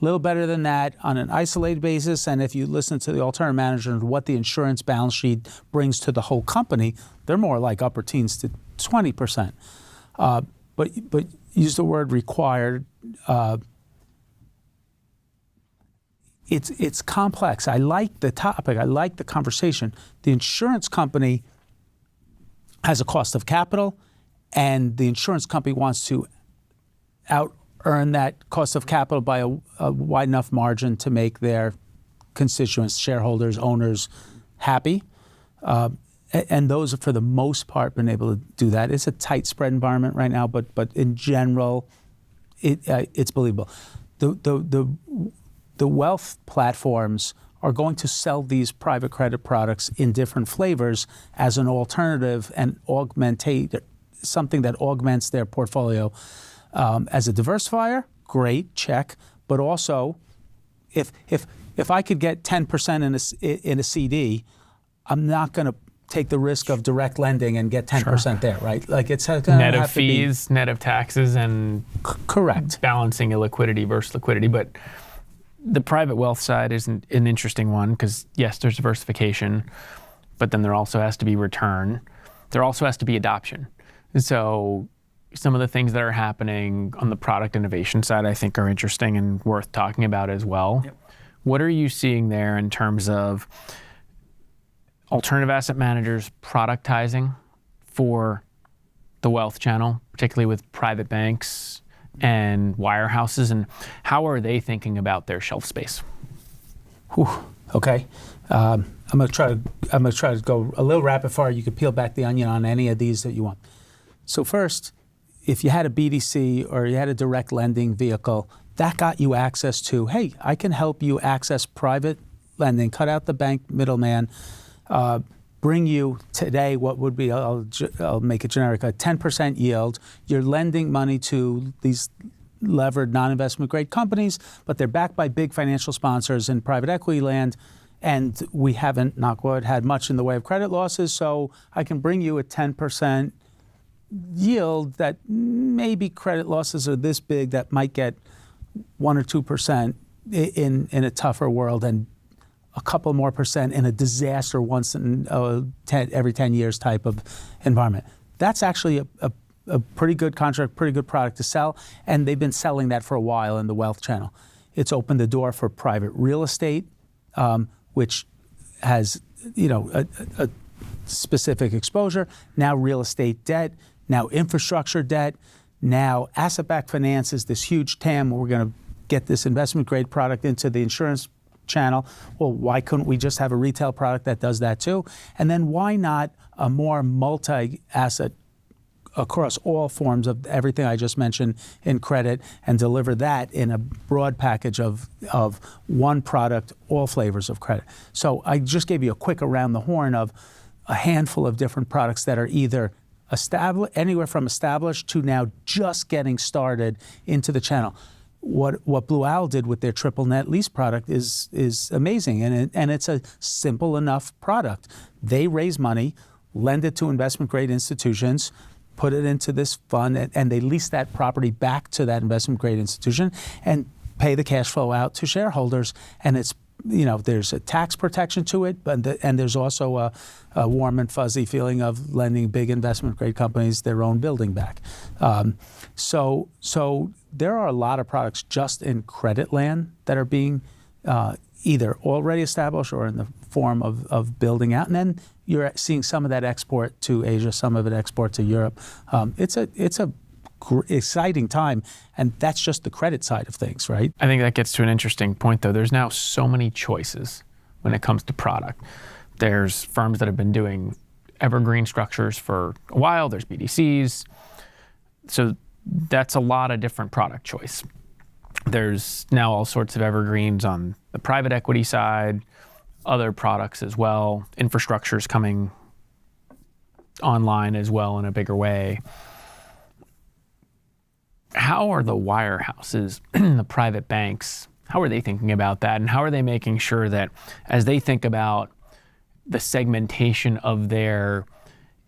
a little better than that on an isolated basis, and if you listen to the alternative manager and what the insurance balance sheet brings to the whole company, they're more like upper teens to 20%. But use the word required. It's complex. I like the topic. I like the conversation. The insurance company has a cost of capital, and the insurance company wants to out-earn that cost of capital by a wide enough margin to make their constituents, shareholders, owners happy. And those have, for the most part, been able to do that. It's a tight spread environment right now, but in general, it's believable. The wealth platforms are going to sell these private credit products in different flavors as an alternative and something that augments their portfolio. As a diversifier, great, check. But also, if I could get 10% in a CD, I'm not going to take the risk of direct lending and get 10% there, right? Like it's net of fees, net of taxes, and correct balancing illiquidity versus liquidity. But the private wealth side is an interesting one because yes, there's diversification, but then there also has to be return. There also has to be adoption. So some of the things that are happening on the product innovation side, I think, are interesting and worth talking about as well. Yep. What are you seeing there in terms of alternative asset managers productizing for the wealth channel, particularly with private banks and wirehouses, and how are they thinking about their shelf space? Whew. Okay, I'm gonna try to go a little rapid fire. You could peel back the onion on any of these that you want. So first, if you had a BDC or you had a direct lending vehicle, that got you access to, hey, I can help you access private lending, cut out the bank middleman, bring you today what would be, I'll make it generic, a 10% yield. You're lending money to these levered non-investment grade companies, but they're backed by big financial sponsors in private equity land, and we haven't, knock wood, had much in the way of credit losses, so I can bring you a 10% yield that maybe credit losses are this big that might get 1 or 2% in a tougher world, and a couple more percent in a disaster once in every 10 years type of environment. That's actually a pretty good contract, pretty good product to sell, and they've been selling that for a while in the wealth channel. It's opened the door for private real estate, which has a specific exposure. Now real estate debt, now infrastructure debt, now asset-backed finance is this huge TAM. We're going to get this investment grade product into the insurance channel. Well, why couldn't we just have a retail product that does that too? And then why not a more multi-asset across all forms of everything I just mentioned in credit and deliver that in a broad package of one product, all flavors of credit. So I just gave you a quick around the horn of a handful of different products that are either anywhere from established to now just getting started into the channel. What Blue Owl did with their triple net lease product is amazing, and it's a simple enough product. They raise money, lend it to investment grade institutions, put it into this fund, and they lease that property back to that investment grade institution and pay the cash flow out to shareholders. And it's, there's a tax protection to it, and there's also a warm and fuzzy feeling of lending big investment grade companies their own building back. So there are a lot of products just in credit land that are being either already established or in the form of building out. And then you're seeing some of that export to Asia, some of it export to Europe. It's a exciting time, and that's just the credit side of things, right? I think that gets to an interesting point, though. There's now so many choices when it comes to product. There's firms that have been doing evergreen structures for a while. There's BDCs. So that's a lot of different product choice. There's now all sorts of evergreens on the private equity side, other products as well. Infrastructure's coming online as well in a bigger way. How are the wirehouses, the private banks, how are they thinking about that? And how are they making sure that as they think about the segmentation of their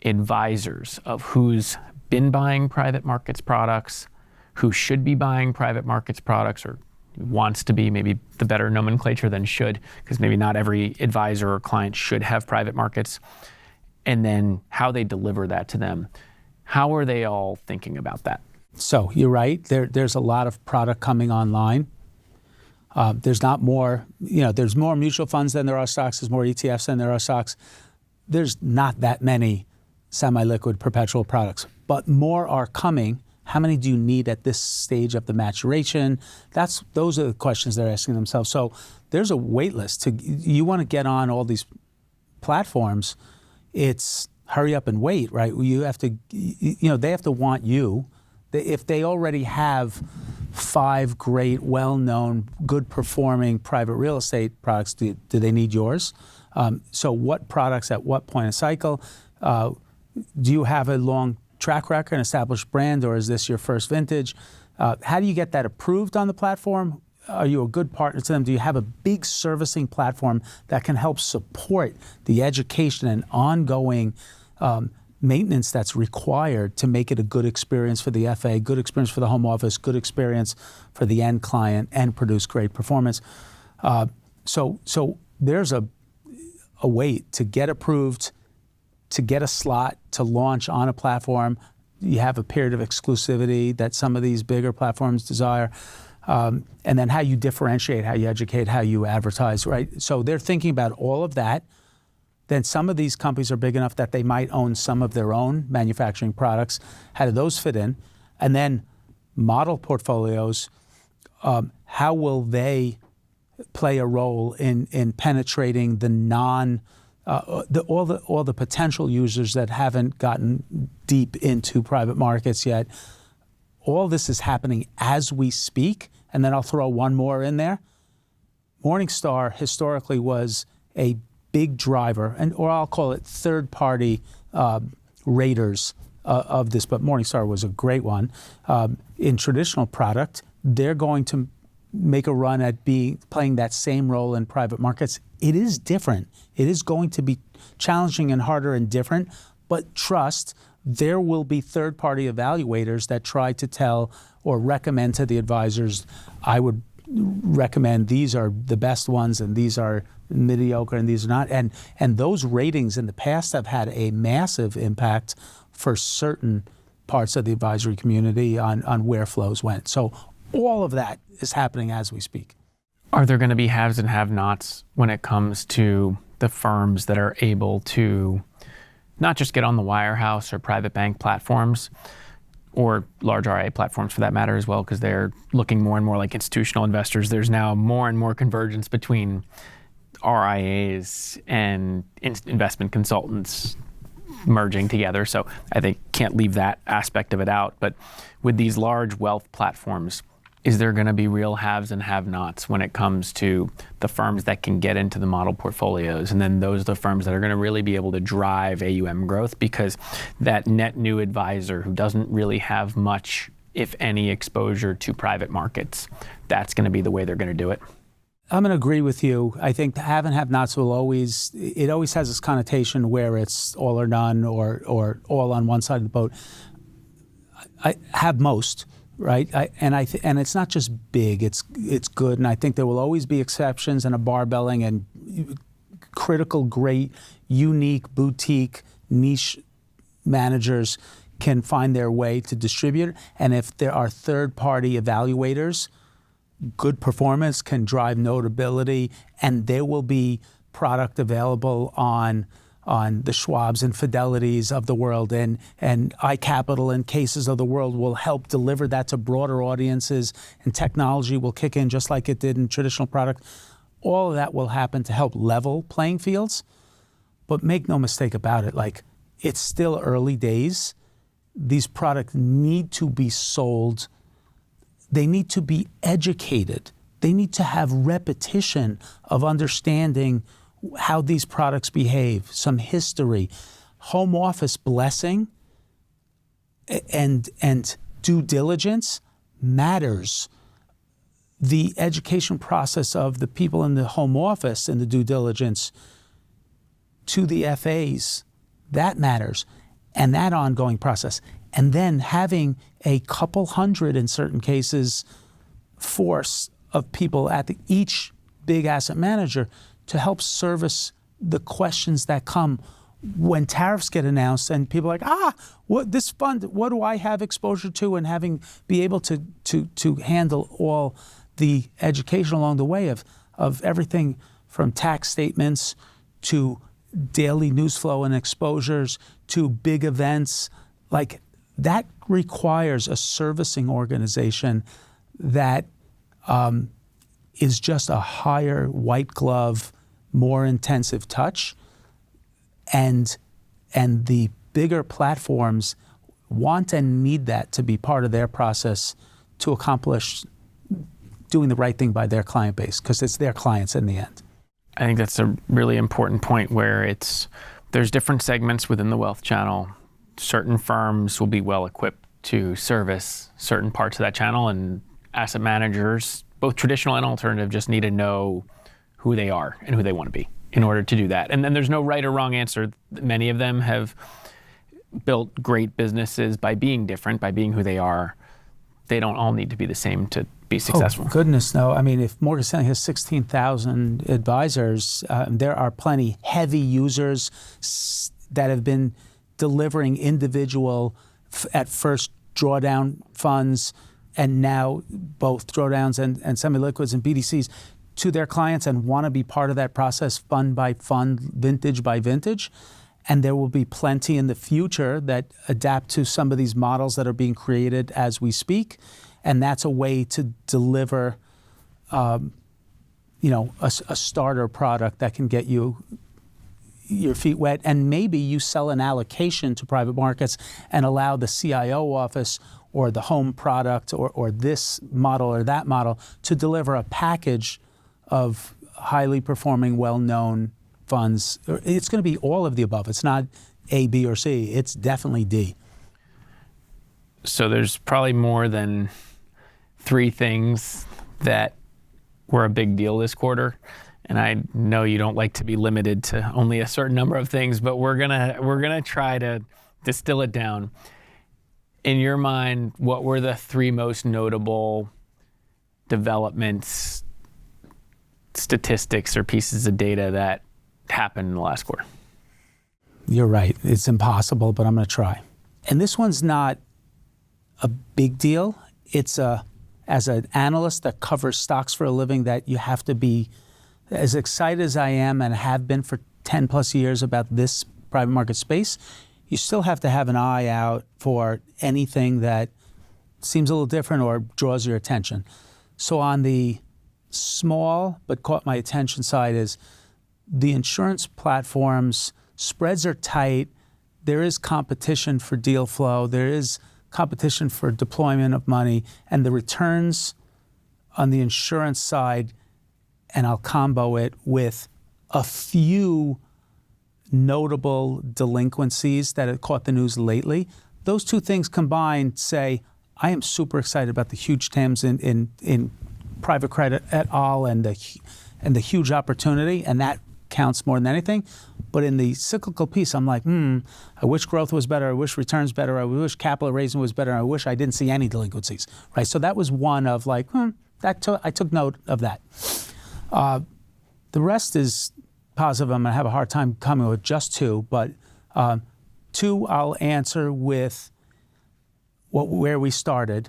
advisors, of who's been buying private markets products, who should be buying private markets products, or wants to be, maybe the better nomenclature than should, because maybe not every advisor or client should have private markets, and then how they deliver that to them. How are they all thinking about that? So you're right, there's a lot of product coming online. There's not more, there's more mutual funds than there are stocks, there's more ETFs than there are stocks. There's not that many semi-liquid perpetual products, but more are coming. How many do you need at this stage of the maturation? Those are the questions they're asking themselves. So there's a wait list. You want to get on all these platforms, it's hurry up and wait, right? You have to, they have to want you. If they already have 5 great, well-known, good-performing private real estate products, do they need yours? So what products at what point in cycle? Do you have a long track record, an established brand, or is this your first vintage? How do you get that approved on the platform? Are you a good partner to them? Do you have a big servicing platform that can help support the education and ongoing maintenance that's required to make it a good experience for the FA, good experience for the home office, good experience for the end client, and produce great performance? So there's a wait to get approved, to get a slot, to launch on a platform. You have a period of exclusivity that some of these bigger platforms desire. And then how you differentiate, how you educate, how you advertise, right? So they're thinking about all of that. Then some of these companies are big enough that they might own some of their own manufacturing products. How do those fit in? And then model portfolios, how will they play a role in penetrating the all the potential users that haven't gotten deep into private markets yet? All this is happening as we speak. And then I'll throw one more in there. Morningstar historically was a big driver, or I'll call it third-party raters of this, but Morningstar was a great one. In traditional product, they're going to make a run at playing that same role in private markets. It is different. It is going to be challenging and harder and different, but trust, there will be third-party evaluators that try to tell or recommend to the advisors, I would recommend these are the best ones and these are mediocre and these are not. And those ratings in the past have had a massive impact for certain parts of the advisory community on where flows went. So all of that is happening as we speak. Are there going to be haves and have-nots when it comes to the firms that are able to not just get on the wirehouse or private bank platforms, or large RIA platforms for that matter as well, because they're looking more and more like institutional investors? There's now more and more convergence between RIAs and investment consultants merging together. So I think can't leave that aspect of it out. But with these large wealth platforms, is there going to be real haves and have-nots when it comes to the firms that can get into the model portfolios? And then those are the firms that are going to really be able to drive AUM growth, because that net new advisor who doesn't really have much, if any, exposure to private markets, that's going to be the way they're going to do it. I'm going to agree with you. I think the have and have-nots will always has this connotation where it's all or none or all on one side of the boat. I have most. Right, and it's not just big; it's good, and I think there will always be exceptions and a barbelling and critical, great, unique, boutique, niche managers can find their way to distribute. And if there are third-party evaluators, good performance can drive notability, and there will be product available on on the Schwabs and Fidelities of the world and iCapital and Cases of the world will help deliver that to broader audiences, and technology will kick in just like it did in traditional product. All of that will happen to help level playing fields. But make no mistake about it, like, it's still early days. These products need to be sold. They need to be educated. They need to have repetition of understanding how these products behave, some history, home office blessing, and due diligence matters. The education process of the people in the home office and the due diligence to the FAs, that matters, and that ongoing process. And then having a couple hundred, in certain cases, force of people at each big asset manager to help service the questions that come when tariffs get announced and people are like, what this fund, what do I have exposure to? And be able to handle all the education along the way of everything from tax statements to daily news flow and exposures to big events. Like, that requires a servicing organization that is just a higher white glove, more intensive touch, and the bigger platforms want and need that to be part of their process to accomplish doing the right thing by their client base, because it's their clients in the end. I think that's a really important point where there's different segments within the wealth channel. Certain firms will be well equipped to service certain parts of that channel, and asset managers, both traditional and alternative, just need to know who they are and who they want to be in order to do that. And then there's no right or wrong answer. Many of them have built great businesses by being different, by being who they are. They don't all need to be the same to be successful. Oh, goodness, no. I mean, if Morgan Stanley has 16,000 advisors, there are plenty heavy users that have been delivering individual at first drawdown funds and now both drawdowns and semi-liquids and BDCs to their clients and want to be part of that process, fund by fund, vintage by vintage. And there will be plenty in the future that adapt to some of these models that are being created as we speak. And that's a way to deliver, a starter product that can get you your feet wet. And maybe you sell an allocation to private markets and allow the CIO office or the home product or this model or that model to deliver a package of highly performing, well-known funds. It's going to be all of the above. It's not A, B, or C. It's definitely D. So there's probably more than 3 things that were a big deal this quarter. And I know you don't like to be limited to only a certain number of things, but we're gonna try to distill it down. In your mind, what were the 3 most notable developments, statistics, or pieces of data that happened in the last quarter? You're right. It's impossible, but I'm going to try. And this one's not a big deal. It's as an analyst that covers stocks for a living, that you have to be as excited as I am and have been for 10 plus years about this private market space. You still have to have an eye out for anything that seems a little different or draws your attention. So on the small but caught my attention side is the insurance platforms, spreads are tight. There is competition for deal flow. There is competition for deployment of money, and the returns on the insurance side, and I'll combo it with a few notable delinquencies that have caught the news lately. Those 2 things combined say, I am super excited about the huge TAMs in private credit et al. and the huge opportunity, and that counts more than anything. But in the cyclical piece, I'm like, I wish growth was better. I wish returns better. I wish capital raising was better. I wish I didn't see any delinquencies, right? So that was one of like, I took note of that. The rest is positive. I'm going to have a hard time coming with just 2, but 2 I'll answer with where we started.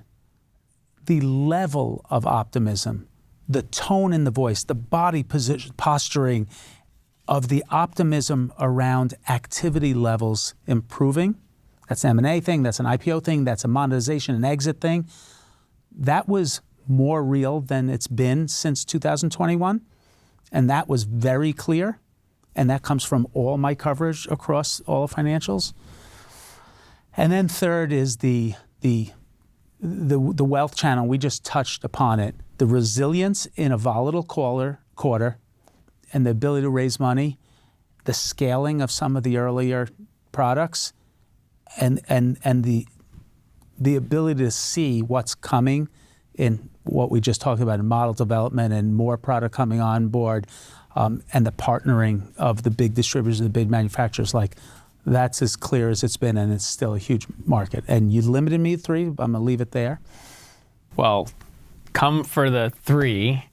The level of optimism, the tone in the voice, the body position, posturing, of the optimism around activity levels improving. That's an M&A thing, that's an IPO thing, that's a monetization and exit thing. That was more real than it's been since 2021. And that was very clear. And that comes from all my coverage across all of financials. And then third is the wealth channel. We just touched upon it. The resilience in a volatile quarter and the ability to raise money, the scaling of some of the earlier products, and the ability to see what's coming in what we just talked about in model development and more product coming on board, and the partnering of the big distributors and the big manufacturers, like that's as clear as it's been, and it's still a huge market. And you limited me to 3, I'm gonna leave it there. Well, come for the 3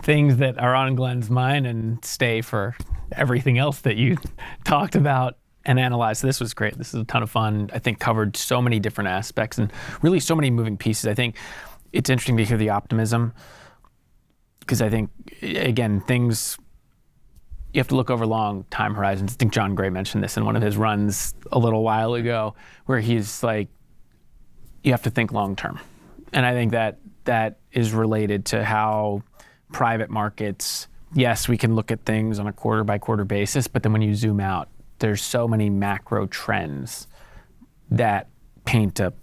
things that are on Glenn's mind and stay for everything else that you talked about and analyzed. This was great. This is a ton of fun. I think covered so many different aspects and really so many moving pieces. I think it's interesting to hear the optimism, because I think, again, things, you have to look over long time horizons. I think John Gray mentioned this in one of his runs a little while ago, where he's like, you have to think long term. And I think that is related to how private markets, yes, we can look at things on a quarter by quarter basis, but then when you zoom out, there's so many macro trends that paint a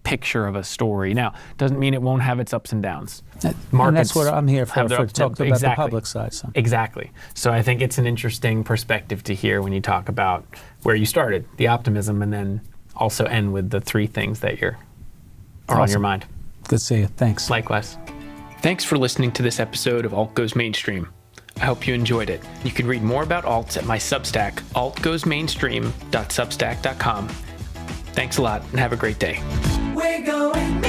picture of a story. Now, doesn't mean it won't have its ups and downs. And Markets that's what I'm here have their for ups and talk downs. about Exactly. the public side. So. Exactly. So I think it's an interesting perspective to hear when you talk about where you started, the optimism, and then also end with the 3 things that are on your mind. Good to see you. Thanks. Likewise. Thanks for listening to this episode of Alt Goes Mainstream. I hope you enjoyed it. You can read more about alts at my Substack, altgoesmainstream.substack.com. Thanks a lot and have a great day. We're going